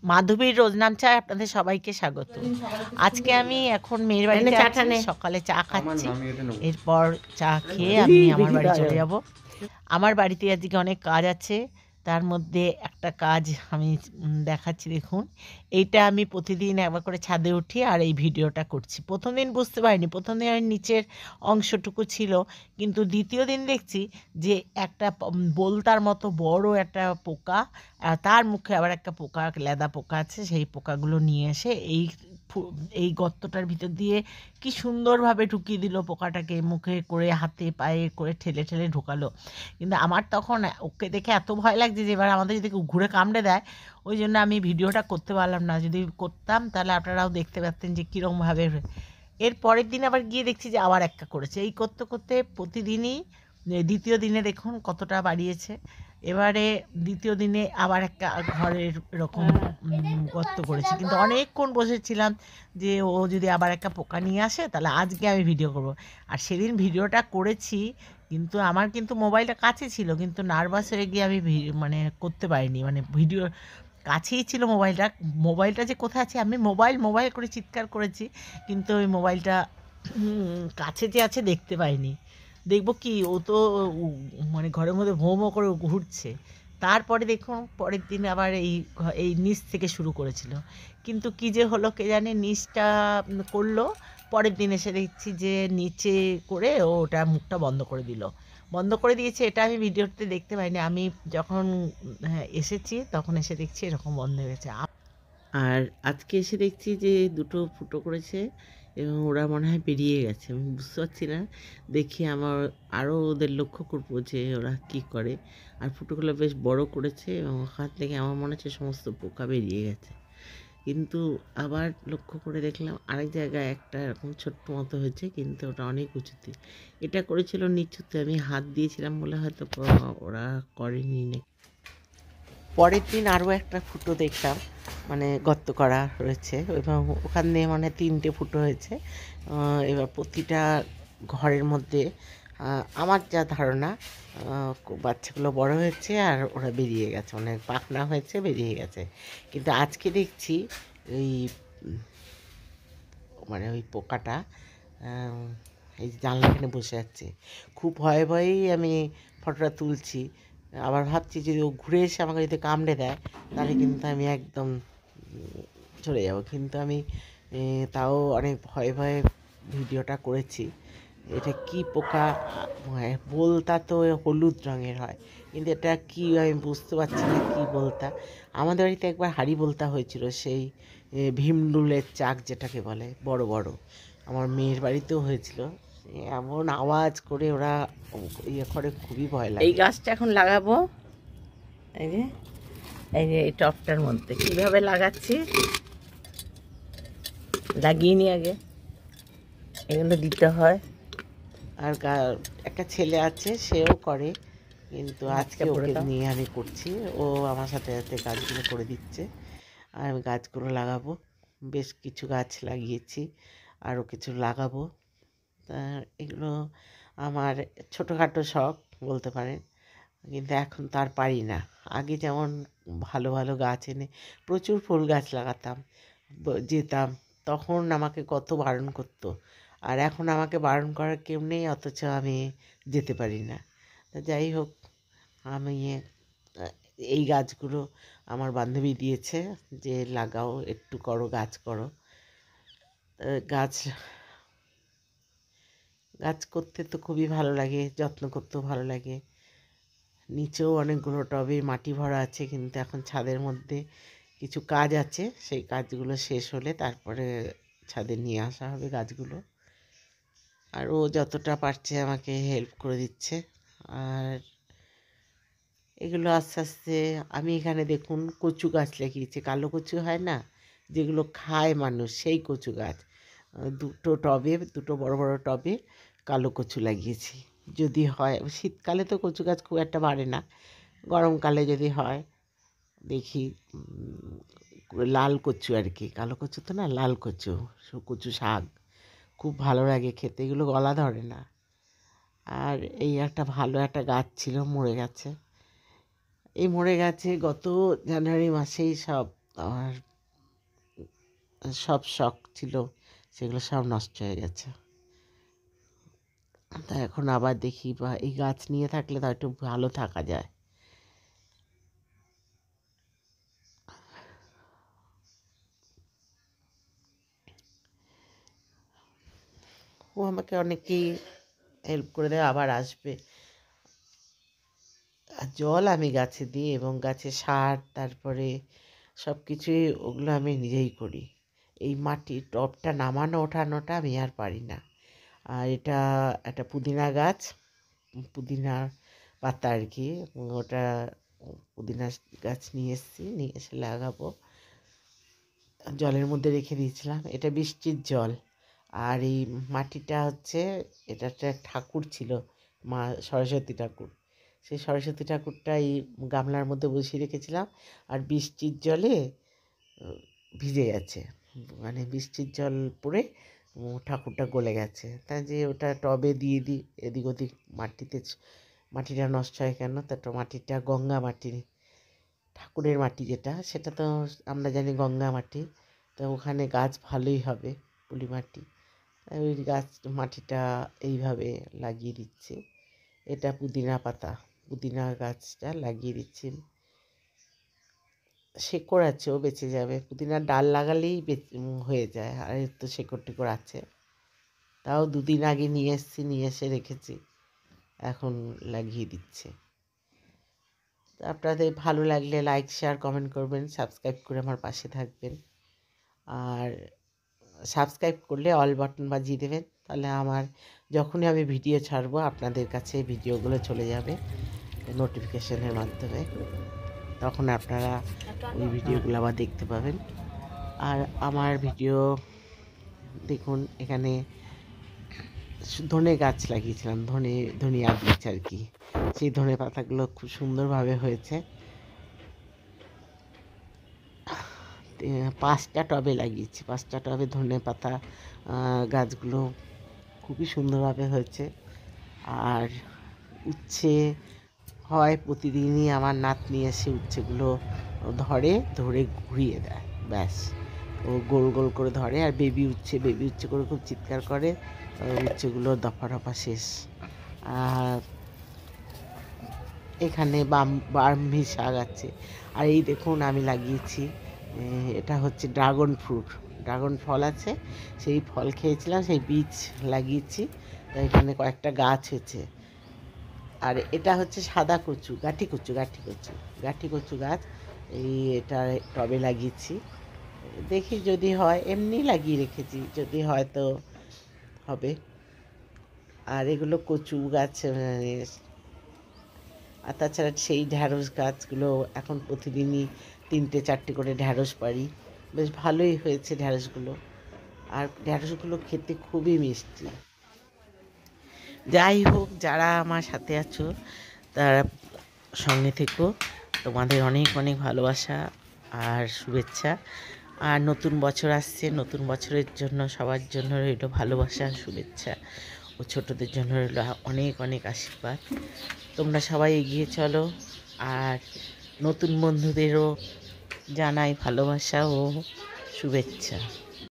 মাধবীর রোজ নাম চায় আপনাদের সবাইকে স্বাগত। আজকে আমি এখন মেয়ের বাড়িতে আছি, সকালে চা খাচ্ছি, এরপর চা খেয়ে আমি আমার বাড়ি চলে যাব। আমার বাড়িতে আজকে অনেক কাজ আছে, তার মধ্যে একটা কাজ আমি দেখাচ্ছি দেখুন। এইটা আমি প্রতিদিন একবার করে ছাদে উঠি আর এই ভিডিওটা করছি। প্রথম দিন বুঝতে পারিনি, প্রথম দিন আর নিচের অংশটুকু ছিল, কিন্তু দ্বিতীয় দিন দেখছি যে একটা বোলতার মতো বড় একটা পোকা, আর তার মুখে আবার একটা পোকা, লেদা পোকা আছে, সেই পোকাগুলো নিয়ে এসে এই গর্তটার ভিতর দিয়ে কি সুন্দরভাবে ঢুকিয়ে দিল পোকাটাকে, মুখে করে হাতে পায়ে করে ঠেলে ঠেলে ঢোকালো। কিন্তু আমার তখন ওকে দেখে এত ভয় লাগছে যে এবার আমাদের যদি ঘুরে কামড়ে দেয়, ওই জন্য আমি ভিডিওটা করতে পারলাম না। যদি করতাম তাহলে আপনারাও দেখতে পারতেন যে কীরকমভাবে। এর পরের দিন আবার গিয়ে দেখছি যে আবার একটা করেছে। এই করতে করতে প্রতিদিনই দ্বিতীয় দিনে দেখুন কতটা বাড়িয়েছে। এবারে দ্বিতীয় দিনে আবার একটা ঘরের এরকম গর্ত করেছি, কিন্তু অনেকক্ষণ বসেছিলাম যে ও যদি আবার একটা পোকা নিয়ে আসে তাহলে আজকে আমি ভিডিও করব। আর সেদিন ভিডিওটা করেছি, কিন্তু আমার কিন্তু মোবাইলটা কাছে ছিল, কিন্তু নার্ভাস হয়ে গিয়ে আমি মানে করতে পারিনি, মানে ভিডিও কাছেই ছিল মোবাইলটা। মোবাইলটা যে কোথায় আছে, আমি মোবাইল মোবাইল করে চিৎকার করেছি, কিন্তু ওই মোবাইলটা কাছে যে আছে দেখতে পাইনি। দেখব কি, ও তো মানে ঘরের মধ্যে ভোঁ ভোঁ করে ঘুরছে। তারপরে দেখুন পরের দিন আবার এই নিচ থেকে শুরু করেছিল, কিন্তু কী যে হলো কে জানে, নিচটা করলো, পরের দিন এসে দেখছি যে নিচে করে ও ওটা মুখটা বন্ধ করে দিল, বন্ধ করে দিয়েছে। এটা আমি ভিডিওতে দেখতে পাইনি, আমি যখন এসেছি তখন এসে দেখছি এরকম বন্ধ হয়ে গেছে। আর আজকে এসে দেখছি যে দুটো ফুটো করেছে এবং ওরা মনে হয় বেরিয়ে গেছে, আমি বুঝতে পারছি না। দেখি আমার আরও ওদের লক্ষ্য করবো যে ওরা কি করে। আর ফুটোগুলো বেশ বড় করেছে এবং ওখান থেকে আমার মনে হচ্ছে সমস্ত পোকা বেরিয়ে গেছে। কিন্তু আবার লক্ষ্য করে দেখলাম আরেক জায়গায় একটা এরকম ছোট্ট মতো হয়েছে, কিন্তু ওটা অনেক উঁচুতে। এটা করেছিল নিচুতে, আমি হাত দিয়েছিলাম বলে হয়তো ওরা করেনি না। পরের দিন আরও একটা ফুটো দেখলাম, মানে গর্ত করা রয়েছে এবং ওখান দিয়ে মানে 3টে ফুটো হয়েছে। এবার প্রতিটা ঘরের মধ্যে আমার যা ধারণা বাচ্চাগুলো বড় হয়েছে আর ওরা বেরিয়ে গেছে, মানে পাখনা হয়েছে, বেরিয়ে গেছে। কিন্তু আজকে দেখছি ওই মানে ওই পোকাটা এই জানলাখানে বসে যাচ্ছে। খুব ভয়ে ভয়েই আমি ফটোটা তুলছি, আবার ভাবছি যদি ও ঘুরে এসে আমাকে যদি কামড়ে দেয় তাহলে কিন্তু আমি একদম চলে যাব। কিন্তু আমি তাও অনেক ভয়ে ভয়ে ভিডিওটা করেছি। এটা কি পোকা, বোলতা তো হলুদ রঙের হয়, কিন্তু এটা কি আমি বুঝতে পারছি না কি বোলতা। আমাদের বাড়িতে একবার হাঁড়ি বোলতা হয়েছিল, সেই ভীমরুলের চাক যেটাকে বলে, বড় বড়। আমার মেয়ের বাড়িতেও হয়েছিল, এমন আওয়াজ করে ওরা ইয়ে করে, খুবই ভয় লাগে। এই গাছটা এখন লাগাবো, এই যে এই টবটার মধ্যে কীভাবে লাগাচ্ছি, লাগিয়ে নি আগে, এগুলো দিতে হয়। আর একটা ছেলে আছে, সেও করে, কিন্তু আজকে ওকে নিয়ে আমি করছি। ও আমার সাথে সাথে গাছগুলো করে দিচ্ছে আর আমি গাছগুলো লাগাবো। বেশ কিছু গাছ লাগিয়েছি, আরও কিছু লাগাবো। তা এগুলো আমার ছোটোখাটো শখ বলতে পারেন, কিন্তু এখন তার পারি না। আগে যেমন ভালো ভালো গাছ এনে প্রচুর ফুল গাছ লাগাতাম, যেতাম, তখন আমাকে কত বারণ করতো। আর এখন আমাকে বারণ করার কেউ নেই, অথচ আমি যেতে পারি না। তা যাই হোক, আমি এই গাছগুলো আমার বান্ধবী দিয়েছে যে লাগাও, একটু করো, গাছ করো। গাছ গাছ করতে তো খুবই ভালো লাগে, যত্ন করতেও ভালো লাগে। নিচেও অনেকগুলো টবে মাটি ভরা আছে, কিন্তু এখন ছাদের মধ্যে কিছু কাজ আছে, সেই কাজগুলো শেষ হলে তারপরে ছাদে নিয়ে আসা হবে গাছগুলো। আর ও যতটা পারছে আমাকে হেল্প করে দিচ্ছে। আর এগুলো আস্তে আস্তে আমি এখানে দেখুন কচু গাছ লাগিয়েছি, কালো কচু হয় না, যেগুলো খায় মানুষ, সেই কচু গাছ। দুটো টবে, দুটো বড় বড় টবে কালো কচু লাগিয়েছি। যদি হয়, শীতকালে তো কচু গাছ খুব একটা বাড়ে না, গরমকালে যদি হয় দেখি লাল কচু আর কি, কালো কচু তো না, লাল কচু, কচু শাক খুব ভালো লাগে খেতে, এগুলো গলা ধরে না। আর এই একটা ভালো একটা গাছ ছিল, মরে গেছে। এই মরে গেছে গত জানুয়ারি মাসেই সব আমার সব শখ ছিল সেগুলো সব নষ্ট হয়ে গেছে। তা এখন আবার দেখি, বা এই গাছ নিয়ে থাকলে তো একটু ভালো থাকা যায়। ও আমাকে অনেকেই হেল্প করে দেয়, আবার আসবে। আর জল আমি গাছে দিই এবং গাছে সার, তারপরে সব কিছুই ওগুলো আমি নিজেই করি। এই মাটির টবটা নামানো ওঠানোটা আমি আর পারি না। আর এটা একটা পুদিনা গাছ, পুদিনা পাতা আর কি। ওটা পুদিনা গাছ নিয়ে এসেছি, নিয়ে এসে লাগাবো। জলের মধ্যে রেখে দিয়েছিলাম, এটা বৃষ্টির জল। আর এই মাটিটা হচ্ছে, এটা একটা ঠাকুর ছিল, মা সরস্বতী ঠাকুর। সেই সরস্বতী ঠাকুরটা এই গামলার মধ্যে বসিয়ে রেখেছিলাম, আর বৃষ্টির জলে ভিজে গেছে, মানে বৃষ্টির জল পড়ে ঠাকুরটা গলে গেছে। তাই যে ওটা টবে দিয়ে দিই, এদিক ওদিক মাটিতে, মাটিটা নষ্ট হয় কেন? তা তো মাটিটা গঙ্গা মাটি, ঠাকুরের মাটি যেটা, সেটা তো আমরা জানি গঙ্গা মাটি। তো ওখানে গাছ ভালোই হবে, পলি মাটি। ওই গাছ মাটিটা এইভাবে লাগিয়ে দিচ্ছি। এটা পুদিনা পাতা, পুদিনা গাছটা লাগিয়ে দিচ্ছি। শেকড় আছে, ও বেঁচে যাবে। পুদিনার ডাল লাগালেই হয়ে যায়, আর এর তো শেকড় টেকড় আছে। তাও 2 দিন আগে নিয়ে এসেছি, নিয়ে এসে রেখেছি, এখন লাগিয়ে দিচ্ছে। আপনাদের ভালো লাগলে লাইক, শেয়ার, কমেন্ট করবেন, সাবস্ক্রাইব করে আমার পাশে থাকবেন। আর সাবস্ক্রাইব করলে অল বাটন বাজিয়ে দেবেন, তাহলে আমার যখনই আমি ভিডিও ছাড়বো আপনাদের কাছে ভিডিওগুলো চলে যাবে নোটিফিকেশনের মাধ্যমে। তখন আপনারা ওই ভিডিওগুলো আবার দেখতে পাবেন। আর আমার ভিডিও দেখুন, এখানে ধনে গাছ লাগিয়েছিলাম, ধনিয়া বীজ আর কি। সেই ধনে পাতাগুলো খুব সুন্দরভাবে হয়েছে। 5টা টবে লাগিয়েছি, 5টা টবে ধনে পাতা গাছগুলো খুবই সুন্দরভাবে হয়েছে। আর উচ্ছে হয় প্রতিদিনই, আমার নাতনি এসে উচ্ছেগুলো ধরে ঘুরিয়ে দেয়, ব্যাস। ও গোল গোল করে ধরে, আর বেবি উচ্ছে করে খুব চিৎকার করে, উচ্ছেগুলো দফা রফা শেষ। আর এখানে বার্মি শাক আছে। আর এই দেখুন আমি লাগিয়েছি, এটা হচ্ছে ড্রাগন ফ্রুট, ড্রাগন ফল আছে, সেই ফল খেয়েছিলাম, সেই বীজ লাগিয়েছি। তো এখানে কয়েকটা গাছ হয়েছে। আর এটা হচ্ছে সাদা কচু, গাঠি কচু গাছ। এটা টবে লাগিয়েছি, দেখি যদি হয়, এমনি লাগিয়ে রেখেছি, যদি হয় তো হবে। আর এগুলো কচু গাছ। আর তাছাড়া সেই ঢ্যাঁড়স গাছগুলো এখন প্রতিদিনই 3-4টে করে ঢ্যাঁড়স পারি, বেশ ভালোই হয়েছে ঢ্যাঁড়সগুলো। আর ঢ্যাঁড়সগুলো খেতে খুবই মিষ্টি। যাই হোক, যারা আমার সাথে আছো তারা সঙ্গে থেকো, তোমাদের অনেক অনেক ভালোবাসা আর শুভেচ্ছা। আর নতুন বছর আসছে, নতুন বছরের জন্য সবার জন্য রইল ভালোবাসা আর শুভেচ্ছা, ও ছোটদের জন্য রইল অনেক অনেক আশীর্বাদ। তোমরা সবাই এগিয়ে চলো, আর নতুন বন্ধুদেরও জানাই ভালোবাসা ও শুভেচ্ছা।